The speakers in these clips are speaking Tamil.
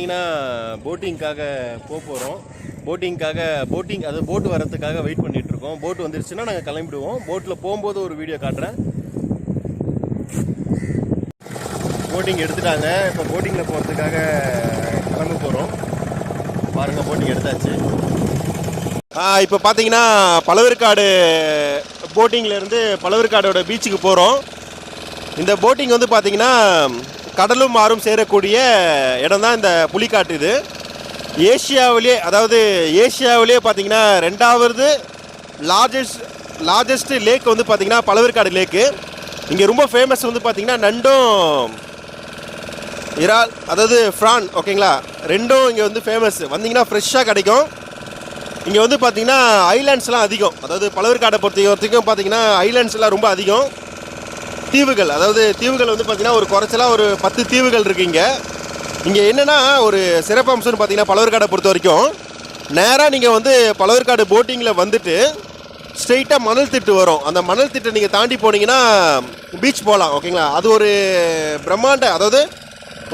பார்த்தீங்கன்னா போட்டிங்காக போகிறோம். போட்டிங் அது போட்டு வரதுக்காக வெயிட் பண்ணிட்டு இருக்கோம். போட் வந்துருச்சுன்னா நாங்கள் கிளம்பிடுவோம். போட்டில் போகும்போது ஒரு வீடியோ காட்டுறேன். போட்டிங் எடுத்துட்டாங்க. இப்போ போட்டிங்கில் போகிறதுக்காக கிளம்ப போகிறோம். பாருங்கள், போட்டிங் எடுத்தாச்சு. இப்போ பார்த்தீங்கன்னா பழவேற்காடு போட்டிங்லேருந்து பழவேற்காடோட பீச்சுக்கு போகிறோம். இந்த போட்டிங் வந்து பார்த்தீங்கன்னா கடலும் ஆறும் சேரக்கூடிய இடம் தான் இந்த புலிக்காட்டு. இது ஏஷியாவிலே பார்த்தீங்கன்னா 2வது லார்ஜஸ்ட் லேக் வந்து பார்த்தீங்கன்னா பழவேற்காடு லேக்கு. இங்கே ரொம்ப ஃபேமஸ் வந்து பார்த்தீங்கன்னா நண்டும் இறால், அதாவது ஃப்ரான், ஓகேங்களா, ரெண்டும் இங்கே வந்து ஃபேமஸ். வந்தீங்கன்னா ஃப்ரெஷ்ஷாக கிடைக்கும். இங்கே வந்து பார்த்தீங்கன்னா ஐலாண்ட்ஸ்லாம் அதிகம். அதாவது பழவேற்காடை பொறுத்த வரைக்கும் பார்த்தீங்கன்னா ஐலாண்ட்ஸ்லாம் ரொம்ப அதிகம். தீவுகள் வந்து பார்த்தீங்கன்னா ஒரு குறைச்சலாக ஒரு 10 தீவுகள் இருக்குது. இங்கே என்னென்னா ஒரு சிறப்பம்சம்னு பார்த்தீங்கன்னா பழவேற்காடை பொறுத்த வரைக்கும் நேராக நீங்கள் வந்து பழவேற்காடு போட்டிங்கில் வந்துட்டு ஸ்ட்ரெயிட்டாக மணல் திட்டு வரும். அந்த மணல் திட்டை நீங்கள் தாண்டி போனீங்கன்னா பீச் போகலாம், ஓகேங்களா. அது ஒரு பிரம்மாண்ட, அதாவது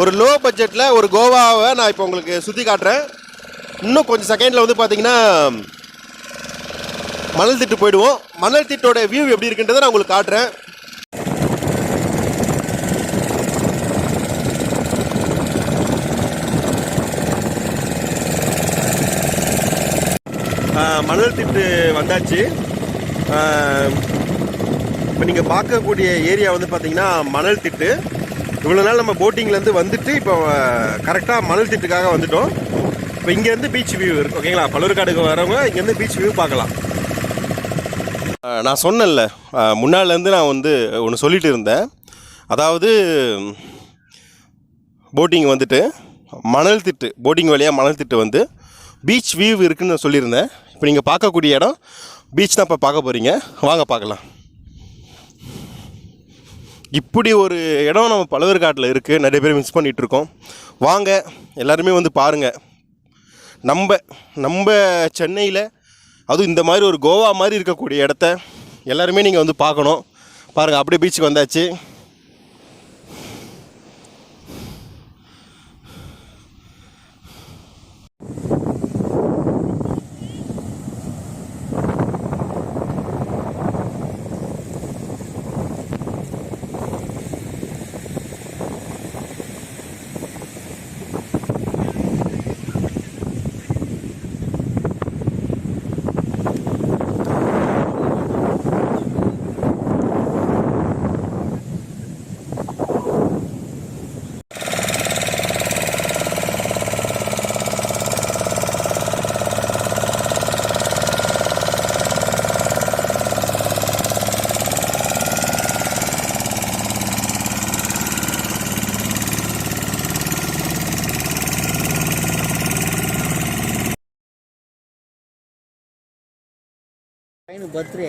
ஒரு லோ பட்ஜெட்டில் ஒரு கோவாவை நான் இப்போ உங்களுக்கு சுற்றி காட்டுறேன். இன்னும் கொஞ்சம் செகண்டில் வந்து பார்த்தீங்கன்னா மணல் திட்டு போயிடுவோம். மணல் திட்டோட வியூ எப்படி இருக்குன்றதை நான் உங்களுக்கு காட்டுறேன். மணல் திட்டு வந்தாச்சு. இப்போ நீங்கள் பார்க்கக்கூடிய ஏரியா வந்து பார்த்தீங்கன்னா மணல் திட்டு. இவ்வளோ நாள் நம்ம போட்டிங்லேருந்து வந்துட்டு இப்போ கரெக்டாக மணல் திட்டுக்காக வந்துட்டோம். இப்போ இங்கேருந்து பீச் வியூ இருக்குது, ஓகேங்களா. பழவேற்காடுக்கு வரவங்க இங்கேருந்து பீச் வியூ பார்க்கலாம். நான் சொன்னேன்ல, முன்னாலேருந்து நான் வந்து ஒன்று சொல்லிட்டு இருந்தேன். அதாவது போட்டிங் வந்துட்டு மணல் திட்டு, போட்டிங் வழியாக மணல் திட்டு வந்து பீச் வியூ இருக்குதுன்னு நான் சொல்லியிருந்தேன். இப்போ நீங்கள் பார்க்கக்கூடிய இடம் பீச் தான் இப்போ பார்க்க போகிறீங்க. வாங்க பார்க்கலாம். இப்படி ஒரு இடம் நம்ம பழவேற்காட்டில் இருக்குது. நிறைய பேர் மிஸ் பண்ணிகிட்ருக்கோம். வாங்க எல்லாருமே வந்து பாருங்கள். நம்ம சென்னையில் அதுவும் இந்த மாதிரி ஒரு கோவா மாதிரி இருக்கக்கூடிய இடத்த எல்லாருமே நீங்கள் வந்து பார்க்கணும். பாருங்கள், அப்படியே பீச்சுக்கு வந்தாச்சு.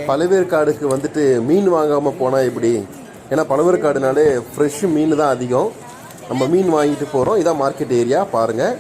பழவேற்காடுக்கு வந்துட்டு மீன் வாங்காமல் போனால் எப்படி? ஏன்னா பழவேற்காடுனாலே ஃப்ரெஷ் மீன் தான் அதிகம். நம்ம மீன் வாங்கிட்டு போகிறோம். இதான் மார்க்கெட் ஏரியா. பாருங்கள்,